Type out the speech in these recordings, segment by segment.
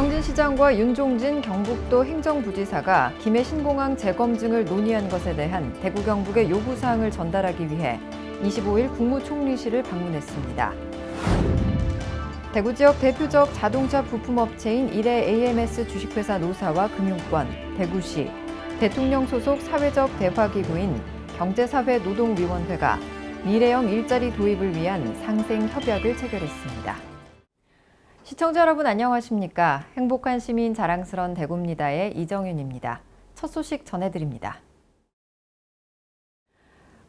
권영진 시장과 윤종진 경북도 행정부지사가 김해 신공항 재검증을 논의한 것에 대한 대구 경북의 요구사항을 전달하기 위해 25일 국무총리실을 방문했습니다. 대구 지역 대표적 자동차 부품업체인 이레 AMS 주식회사 노사와 금융권, 대구시, 대통령 소속 사회적 대화기구인 경제사회노동위원회가 미래형 일자리 도입을 위한 상생 협약을 체결했습니다. 시청자 여러분 안녕하십니까? 행복한 시민 자랑스런 대구입니다의 이정윤입니다. 첫 소식 전해드립니다.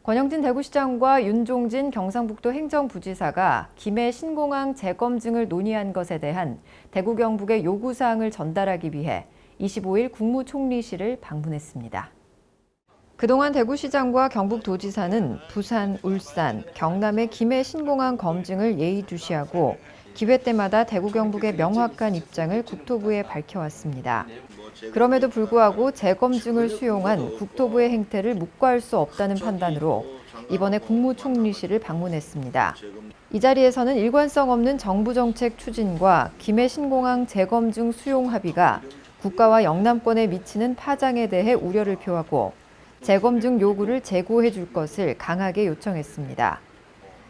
권영진 대구시장과 윤종진 경상북도 행정부지사가 김해 신공항 재검증을 논의한 것에 대한 대구 경북의 요구사항을 전달하기 위해 25일 국무총리실을 방문했습니다. 그동안 대구시장과 경북도지사는 부산, 울산, 경남의 김해 신공항 검증을 예의주시하고 기회 때마다 대구 경북의 명확한 입장을 국토부에 밝혀왔습니다. 그럼에도 불구하고 재검증을 수용한 국토부의 행태를 묵과할 수 없다는 판단으로 이번에 국무총리실을 방문했습니다. 이 자리에서는 일관성 없는 정부 정책 추진과 김해 신공항 재검증 수용 합의가 국가와 영남권에 미치는 파장에 대해 우려를 표하고 재검증 요구를 재고해 줄 것을 강하게 요청했습니다.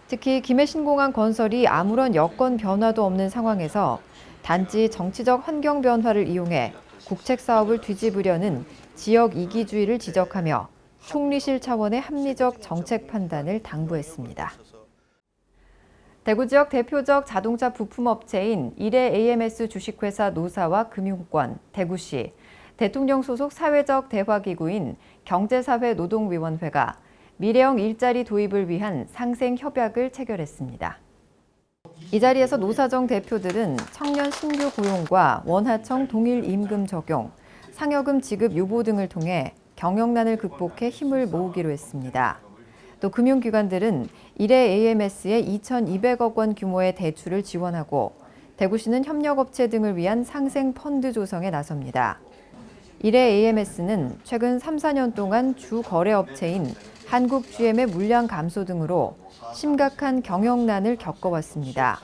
특히 김해 신공항 건설이 아무런 여건 변화도 없는 상황에서 단지 정치적 환경 변화를 이용해 국책 사업을 뒤집으려는 지역 이기주의를 지적하며 총리실 차원의 합리적 정책 판단을 당부했습니다. 대구 지역 대표적 자동차 부품업체인 이레 AMS 주식회사 노사와 금융권, 대구시, 대통령 소속 사회적 대화기구인 경제사회노동위원회가 미래형 일자리 도입을 위한 상생 협약을 체결했습니다. 이 자리에서 노사정 대표들은 청년 신규 고용과 원하청 동일 임금 적용, 상여금 지급 유보 등을 통해 경영난을 극복해 힘을 모으기로 했습니다. 또 금융기관들은 이레 AMS에 2,200억 원 규모의 대출을 지원하고 대구시는 협력업체 등을 위한 상생 펀드 조성에 나섭니다. 이레 AMS는 최근 3, 4년 동안 주 거래업체인 한국 GM의 물량 감소 등으로 심각한 경영난을 겪어왔습니다.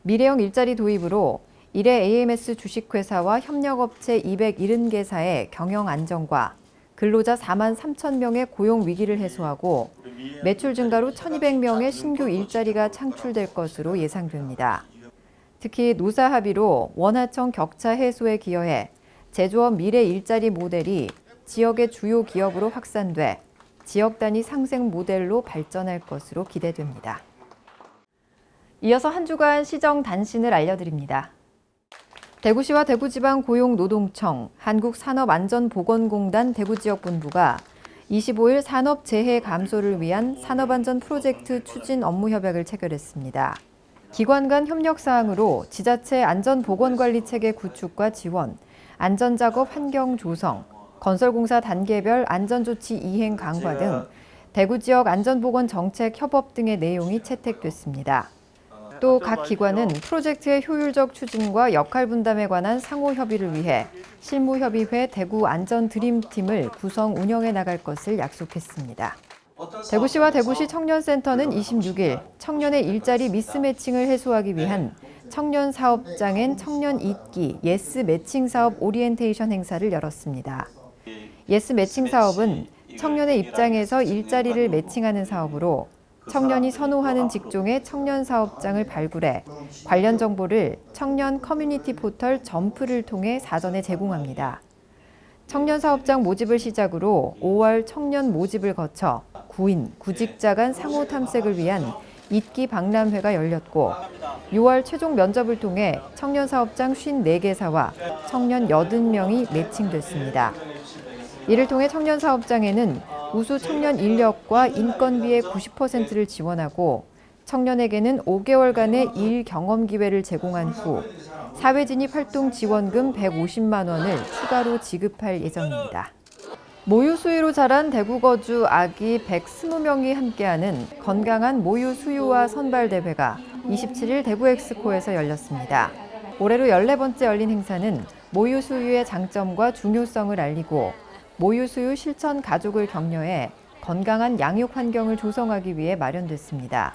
미래형 일자리 도입으로 이레 AMS 주식회사와 협력업체 270개사의 경영 안정과 근로자 4만 3천 명의 고용 위기를 해소하고 매출 증가로 1,200명의 신규 일자리가 창출될 것으로 예상됩니다. 특히 노사 합의로 원하청 격차 해소에 기여해 제조업 미래 일자리 모델이 지역의 주요 기업으로 확산돼 지역 단위 상생 모델로 발전할 것으로 기대됩니다. 이어서 한 주간 시정 단신을 알려드립니다. 대구시와 대구지방고용노동청, 한국산업안전보건공단 대구지역본부가 25일 산업재해 감소를 위한 산업안전 프로젝트 추진 업무협약을 체결했습니다. 기관 간 협력사항으로 지자체 안전보건관리체계 구축과 지원, 안전작업 환경 조성, 건설공사 단계별 안전조치 이행 강화 등 대구 지역 안전보건 정책 협업 등의 내용이 채택됐습니다. 또 각 기관은 프로젝트의 효율적 추진과 역할 분담에 관한 상호 협의를 위해 실무협의회 대구 안전드림팀을 구성 운영해 나갈 것을 약속했습니다. 대구시와 대구시 청년센터는 26일 청년의 일자리 미스매칭을 해소하기 위한 청년 사업장엔 청년 잊기 예스 매칭 사업 오리엔테이션 행사를 열었습니다. 예스 매칭 사업은 청년의 입장에서 일자리를 매칭하는 사업으로 청년이 선호하는 직종의 청년 사업장을 발굴해 관련 정보를 청년 커뮤니티 포털 점프를 통해 사전에 제공합니다. 청년 사업장 모집을 시작으로 5월 청년 모집을 거쳐 구인, 구직자 간 상호 탐색을 위한 잊기 박람회가 열렸고 6월 최종 면접을 통해 청년 사업장 54개사와 청년 80명이 매칭됐습니다. 이를 통해 청년 사업장에는 우수 청년 인력과 인건비의 90%를 지원하고 청년에게는 5개월간의 일 경험 기회를 제공한 후 사회진입 활동 지원금 150만 원을 추가로 지급할 예정입니다. 모유 수유로 자란 대구 거주 아기 120명이 함께하는 건강한 모유 수유와 선발 대회가 27일 대구 엑스코에서 열렸습니다. 올해로 14번째 열린 행사는 모유 수유의 장점과 중요성을 알리고 모유 수유 실천 가족을 격려해 건강한 양육 환경을 조성하기 위해 마련됐습니다.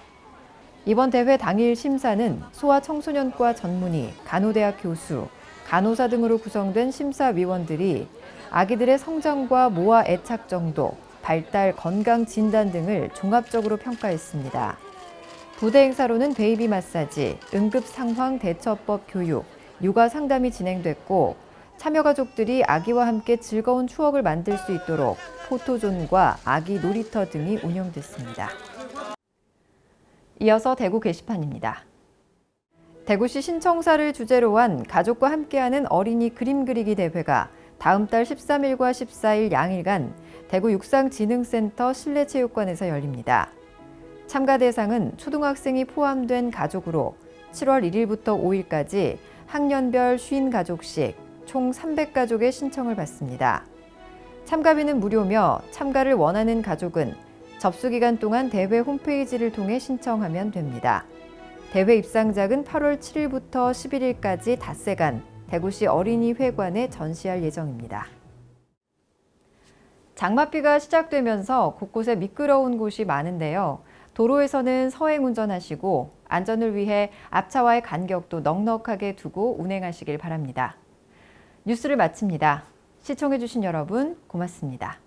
이번 대회 당일 심사는 소아청소년과 전문의, 간호대학 교수, 간호사 등으로 구성된 심사위원들이 아기들의 성장과 모아 애착 정도, 발달, 건강 진단 등을 종합적으로 평가했습니다. 부대 행사로는 베이비 마사지, 응급 상황 대처법 교육, 육아 상담이 진행됐고 참여 가족들이 아기와 함께 즐거운 추억을 만들 수 있도록 포토존과 아기 놀이터 등이 운영됐습니다. 이어서 대구 게시판입니다. 대구시 신청사를 주제로 한 가족과 함께하는 어린이 그림 그리기 대회가 다음 달 13일과 14일 양일간 대구 육상진흥센터 실내체육관에서 열립니다. 참가 대상은 초등학생이 포함된 가족으로 7월 1일부터 5일까지 학년별 50가족씩 총 300가족의 신청을 받습니다. 참가비는 무료며 참가를 원하는 가족은 접수 기간 동안 대회 홈페이지를 통해 신청하면 됩니다. 대회 입상작은 8월 7일부터 11일까지 닷새간 대구시 어린이회관에 전시할 예정입니다. 장맛비가 시작되면서 곳곳에 미끄러운 곳이 많은데요. 도로에서는 서행 운전하시고 안전을 위해 앞차와의 간격도 넉넉하게 두고 운행하시길 바랍니다. 뉴스를 마칩니다. 시청해주신 여러분 고맙습니다.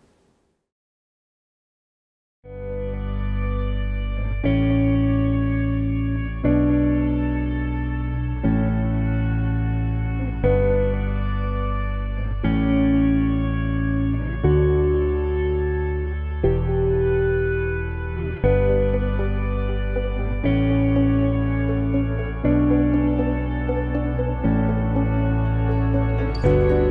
you.